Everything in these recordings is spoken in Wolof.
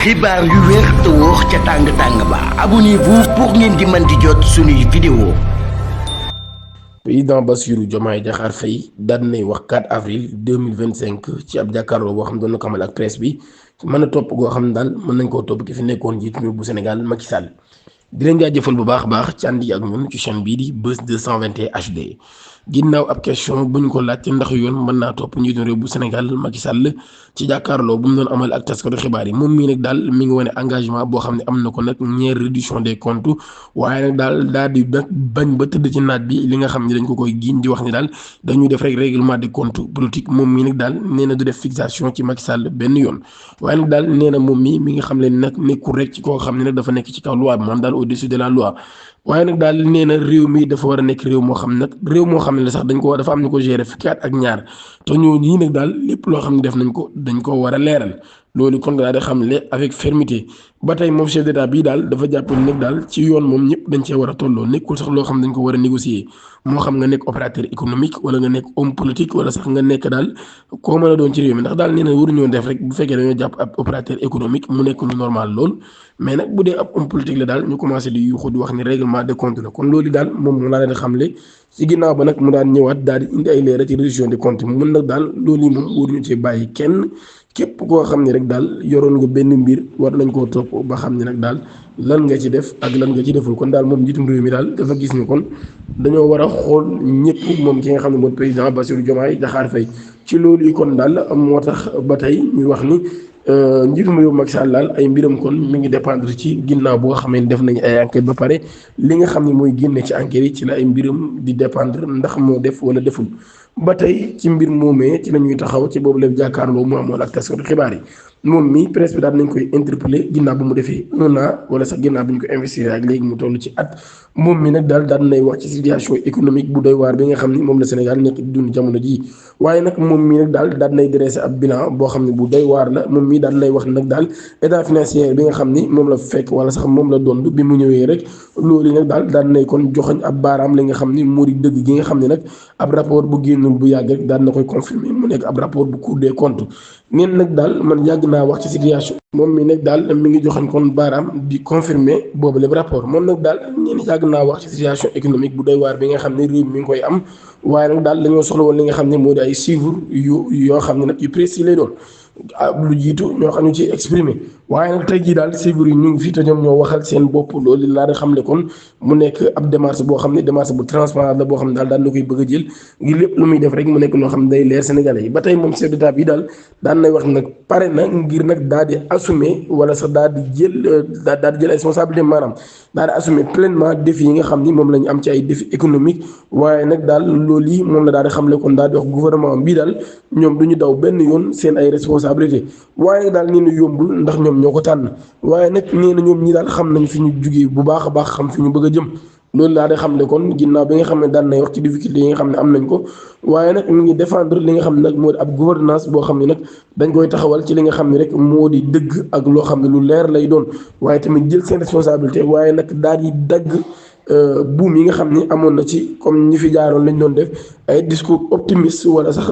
xibaar yu wér te wóor ca tàng-tàng ba abonnez-vous pour ngeen di mën di jot suñuy vidéo. Président Bassirou Diomaye Diakhar Faye daan nay wax 4 avril 2025 ci ab jàkkaarloo boo xam doon na ko amal ak presse bi mën a topp goo xam ne daal mën nañ koo topp ki fi nekkoon njiitu réew bu Sénégal Macky Sall. di leen jaajëfal bu baax a baax ci ànd yi ak ñun ci chaîne bii di Buzz 221 HD ginnaaw ab question bu ñu ko laaj ci ndax yoon mën naa topp njiitu réew bu Sénégal Macky Sall ci jàkkaarloo bu mu doon amal ak taskatu xibaar yi moom mii nag daal mi ngi wane engagement boo xam ne am na ko nag ñeer réduction des comptes waaye nag daal di nag bañ ba tëdd ci naaj bi li nga xam ne dañ ko koy giiñ di wax ni daal dañuy def rek règlement des comptes politique moom mii nag daal nee na du def fixation ci Macky Sall benn yoon waaye nag daal nee na moom mii mi nga xam leen nag nekkul rek ci koo xam ne nag dafa nekk ci kaw loi bi moom daal au-dessus de la loi waaye nag daal nee na réew mi dafa war a nekk réew moo xam nag réew moo xam ne la sax dañ ko dafa am ñu ko gérer fukki at ak ñaar te ñoo ñii nag daal lépp loo xam ne def nañ ko dañ ko war a leeral loolu kon daal di xam le avec fermeté ba tey moom chef d'état bii daal dafa jàpp ni nag daal ci yoon moom ñëpp dañ cee war a tolloo nekkul sax loo xam ne dañ ko war a négocier moo xam nga nekk opérateur économique wala nga nekk homme politique wala sax nga nekk daal koo mën a doon ci réew mi ndax daal nee na waruñoo def rek bu fekkee dañoo jàpp ab opérateur économique mu nekk lu normal lool mais nag bu dee ab homme politique la daal ñu commencé di yuuxu di wax ni règlement de compte la kon loolu daal moom moo laa leen xamle ci ginnaaw ba nag mu daan ñëwaat daal di indi ay leeral ci réduction des comptes mu mën nag daal loolu yi moom waruñu cee bàyyi kenn képp koo xam ne rek daal yoroon nga benn mbir war nañ koo topp ba xam ne nag daal lan nga ci def ak lan nga ci deful kon daal moom njiitum réew mi daal dafa gis ni kon dañoo war a xool ñëpp moom ki nga xam ne mooy président Bassirou Diomaye Diakhar Faye ci loolu yi kon daal moo tax ba tey ñuy wax ni njiitum réew Macky Sall daal ay mbiram kon mi ngi dépendre ci ginnaaw bu nga xamee ne def nañu ay enquête ba pare li nga xam ne mooy génne ci enquête yi ci la ay mbiram di dépendre ndax moo def wala deful ba tey ci mbir moomee ci la ñuy taxaw ci boobu lépp jàkkaarloo mu amoon ak taskatu xibaar yi moom mi presse bi daal nañ koy interpellé ginnaaw bu mu defee 1 an wala sax ginnaaw bi ñu ko investir ak léegi mu toll ci at moom mi nag daal nay wax ci situation économique bu doy waar bi nga xam ni moom la Sénégal nekk di dund jamono jii waaye nag moom mii nag daal nay dressé ab bilan boo xam ne bu doy waar la moom mii daal nay wax nag daal état financier bi nga xam ni moom la fekk wala sax moom la doon bi mu ñëwee rek loolu nag daal nay kon joxoñ ab baaraam li nga xam ni moo di dëgg gi nga xam ne nag ab rapport bu génnul bu yàgg rek daal na koy confirmer mu nekk ab rapport bu Cour des comptes neen nag daal man yàgg naa wax ci situation moom mi nag daal mi ngi joxañ kon baaraam di confirmer boobu lépp rapport moom nag daal ñeen yàgg naa wax ci situation économique bu doy waar bi nga xam ne réew mi ngi koy am waaye nag daal dañoo soxla woon li nga xam ne moo di ay chiffres yoo xam ne nag yu précis lay doon lu jiitu ñoo xam ne ci exprimer waaye nag tey jii daal chiffres yi ñu ngi fii te ñoom ñoo waxal seen bopp loolu laa da xam ne kon mu nekk ab démarche boo xam ne démarche bu transparent la boo xam ne daal na koy bëgg a jël ngir lépp lu muy def rek mu nekk loo xam ne day leer Sénégalais yi ba tey moom chef d'état bi daal daan nay wax nag pare na ngir nag daal di assumer wala sax daal di jël responsabilité maanaam daal di assumer pleinement défi yi nga xam ni moom la ñu am ci ay défi économique waaye nag daal loolu yi moom la daal di xamle kon daal di wax gouvernement bii daal ñoom du ñu daw benn yoon seen ay responsabilité waaye daal nee na yombul ndax ñoom ñoo ko tànn waaye nag nee na ñoom ñi daal xam nañ fi ñu jugee bu baax a baax xam fi ñu bëgg a jëm loolu laa de xam ne kon ginnaaw bi nga xam ne daan nay wax ci difficulté yi nga xam ne am nañ ko waaye nag mu ngi défendre li nga xam ne nag moo di ab gouvernance boo xam ne nag dañ koy taxawal ci li nga xam ne rek moo di dëgg ak loo xam ne lu leer lay doon waaye tamit jël seen responsabilité waaye nag daal di dagg buum yi nga xam ni amoon na ci comme ñi fi jaaroon lañ doon def ay discours optimiste wala sax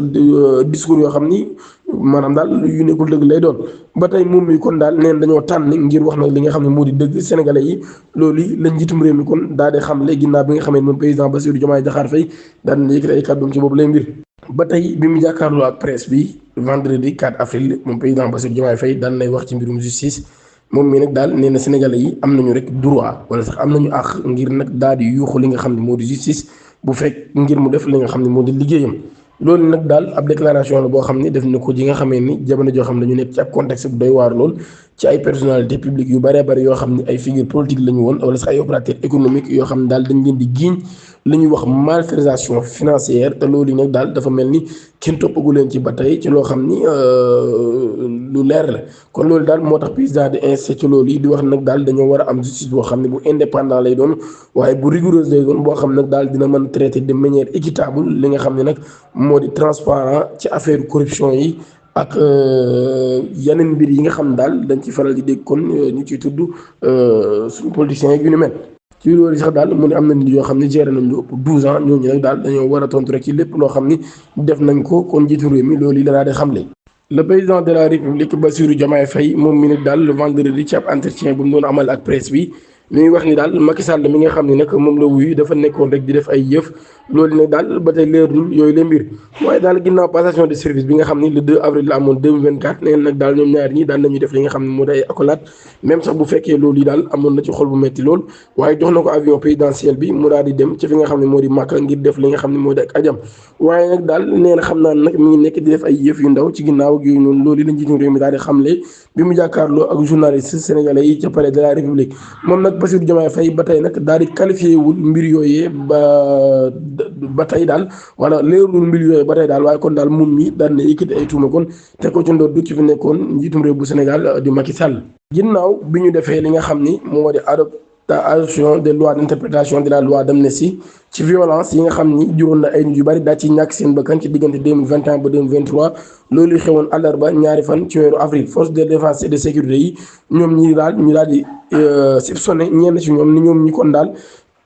discours yoo xam ni maanaam daal yu nekkul dëgg lay doon ba tey moom mi kon daal neen dañoo tànn ngir wax nag li nga xam ne moo di dëgg sénégalais yi loolu yi lañ njiitum réew mi kon daal di xam léegi ginnaaw bi nga xamee moom président Bassirou Diomaye Diakhar Faye daal na yëkkati ay kàddoom ci boobu lay mbir ba tey bi mu jàkkaarloo ak presse bi vendredi 4 avril moom président Bassirou Diomaye Faye daal nay wax ci mbirum justice moom mii nag daal nee na sénégalais yi am nañu rek droit wala sax am nañu àq ngir nag daal di yuuxu li nga xam ne moo di justice bu fekk ngir mu def li nga xam ne moo di liggéeyam loolu nag daal ab déclaration la boo xam ne def na ko ji nga xamee ni jamono joo xam ne dañu nekk ci ab contexte bu doy waar lool ci ay personnalité publique yu bëree bëri yoo xam ne ay figure politique la ñu woon wala sax ay opérateur économique yoo xam ne daal dañ leen di giiñ la ñuy wax malversation financière te loolu yi nag daal dafa mel ni kenn toppagu leen ci ba tey ci loo xam ni lu leer la kon loolu daal moo tax président di insisté ci loolu yi di wax nag daal dañoo war a am justice boo xam ne bu indépendant lay doon waaye bu rigoureuse lay doon boo xam nag daal dina mën traiter de manière équitable li nga xam ne nag moo di transparent ci affaire corruption yi ak yeneen mbir yi nga xam daal dañ ci faral di dégg kon ñu ciy tudd suñu politiciens yu ni mel ci loolu sax daal mu ne am na nit yoo xam ne géré nañ lu ëpp 12 ans ñooñu nag daal dañoo war a tontu rek ci lépp loo xam ni def nañ ko kon jiitu réew mi loolu yi la daal di xamle. le président de la république Bassirou Diomaye Faye moom mi nag daal le vendredi ci ab entretien bu mu doon amal ak presse bi mi ngi wax ni daal Macky Sall mi nga xam ne nag moom la wuyu dafa nekkoon rek di def ay yëf loolu nag daal ba tey leerul yooyu la mbir waaye daal ginnaaw passation de service bi nga xam ni le 2 avril la amoon 2024 nee nag daal ñoom ñaar ñi daan nañuy def li nga xam ne moo day accolade même sax bu fekkee loolu yi daal amoon na ci xol bu metti lool waaye jox na ko avion présidentiel bi mu daal di dem ci fi nga xam ne moo di Màkka ngir def li nga xam ne moo di ak ajam waaye nag daal nee na xam naa nag mi ngi nekk di def ay yëf yu ndaw ci ginnaaw ak yooyu noonu loolu la njiitu réew mi daal di xamle bi mu jàkkaarloo ak journaliste sénégalais yi ca palais de la république moom nag Bassirou Diomaye Faye ba tey nag daal di qualifié wul mbir yooyee ba tey daal wala leerul mbir yooyee ba tey daal waaye kon daal moom mi daal na yëkkati ay tuuma kon te ko ci ndoor du ci fi nekkoon njiitum réew bu Sénégal di Macky Sall ginnaaw bi ñu defee li nga xam ni moo di adoption des lois d'interprétation de la loi d'amnistie ci violence yi nga xam ni juróon na ay nit yu bari daal ci ñàkk seen bakkan ci diggante 2021 ba 2023 loolu xewoon àllarba ñaari fan ci weeru avril force de défense et de sécurité yi ñoom ñi daal ñu daal di soupçonné ñenn ci ñoom ni ñoom ñi kon daal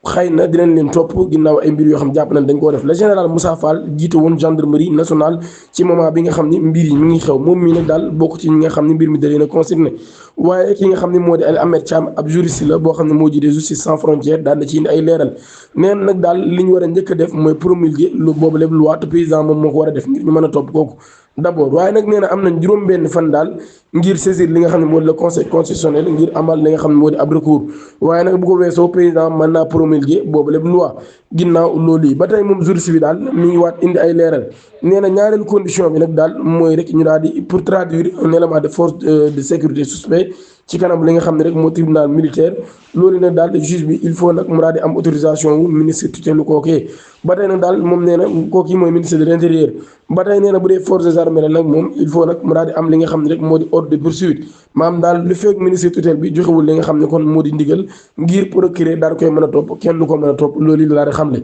xëy na dinañ leen topp ginnaaw ay mbir yoo xam jàpp nañ dañ koo def le général Moussa Fall jiite woon gendarmerie nationale ci moment bi nga xam ni mbir yi mi ngi xew moom mii nag daal bokk ci ñi nga xam ni mbir mi da leen a concerné waaye ki nga xam ne moo di Ahmed Thiam ab juriste la boo xam ne moo jiite justice sans frontières daal na ci indi ay leeral neen nag daal li ñu war a njëkk a def mooy promulguer lu boobu lépp loi te président moom moo ko war a def ngir ñu mën a topp kooku d'abord waaye nag nee na am nañ juróom-benn fan daal ngir saisir li nga xam ne moo di le conseil constitutionnel ngir amal li nga xam ne moo di ab recours waaye nag bu ko weesoo président mën naa promulguer boobu lépp loi ginnaaw loolu yi ba tey moom juriste bi daal mi ngi waat indi ay leeral nee na ñaareelu condition bi nag daal mooy rek ñu daal di pour traduire un élément de force de sécurité suspect ci kanam li nga xam ne rek moo tribunal militaire loolu nag daal juge bi il faut nag mu daal di am autorisation wu ministre tutelle kookee ba tey nag daal moom nee na kooki mooy ministre de l'intérieur ba tey nee na bu dee forces armées la nag moom il faut nag mu daal di am li nga xam ne rek moo di ordre de poursuite maanaam daal lu fekk ministre tutelle bi joxewul li nga xam ne kon moo di ndigal ngir procureur daal koy mën a topp kenn du ko mën a topp loolu la daal di xamle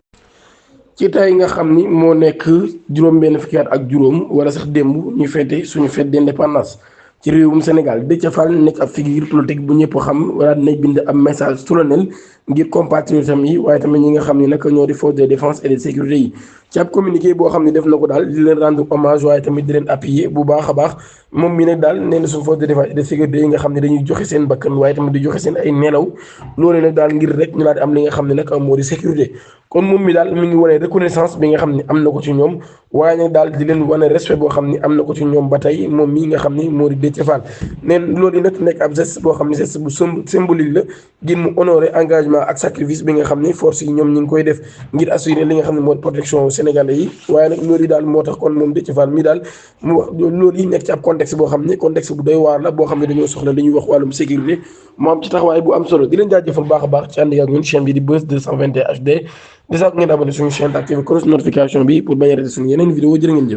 ci tey nga xam ni moo nekk juróom-benn fukki at ak juróom wala sax démb ñu fête suñu fête d'indépendance ci réewum Sénégal Déthié Fall nekk ab figure politique bu ñëpp xam wala dinañ bind ab message solennel ngir compatriotam yi waaye tamit ñi nga xam ni nag ñoo di force de défense et de sécurité yi ci ab communiqué boo xam ne def na ko daal di leen rendre hommage waaye tamit di leen appuyer bu baax a baax moom mi nag daal nee na suñu force de défense et de sécurité yi nga xam ne dañuy joxe seen bakkan waaye tamit di joxe seen ay nelaw loolu nag daal ngir rek ñu daal di am li nga xam ne nag moo di sécurité kon moom mi daal mi ngi wane reconnaissance bi nga xam ne am na ko ci ñoom waaye nag daal di leen wane respect boo xam ne am na ko ci ñoom ba tey moom mii nga xam ni moo di Déthié Fall neen loolu nag nekk ab geste boo xam ne geste bu symbolique la ngir mu honorer engagement ak sacrifice bi nga xam ne force yi ñoom ñu ngi koy def ngir assurer li nga xam ne moo di protection sénégalais yi waaye nag loolu yi daal moo tax kon moom Déthié Fall mii daal mu wax loolu yi nekk ci ab contexte boo xam ne contexte bu doy waar la boo xam ne dañoo soxla li ñuy wax wàllum sécurité mu am ci taxawaay bu am solo di leen jaajëfal baax a baax ci ànd ak ñun chaîne bi di Buzz 221 HD di sax ngeen abonné suñu chaîne activé cloche notification bi pour bañ a rater suñu yeneen vidéo jërë ngeen jëf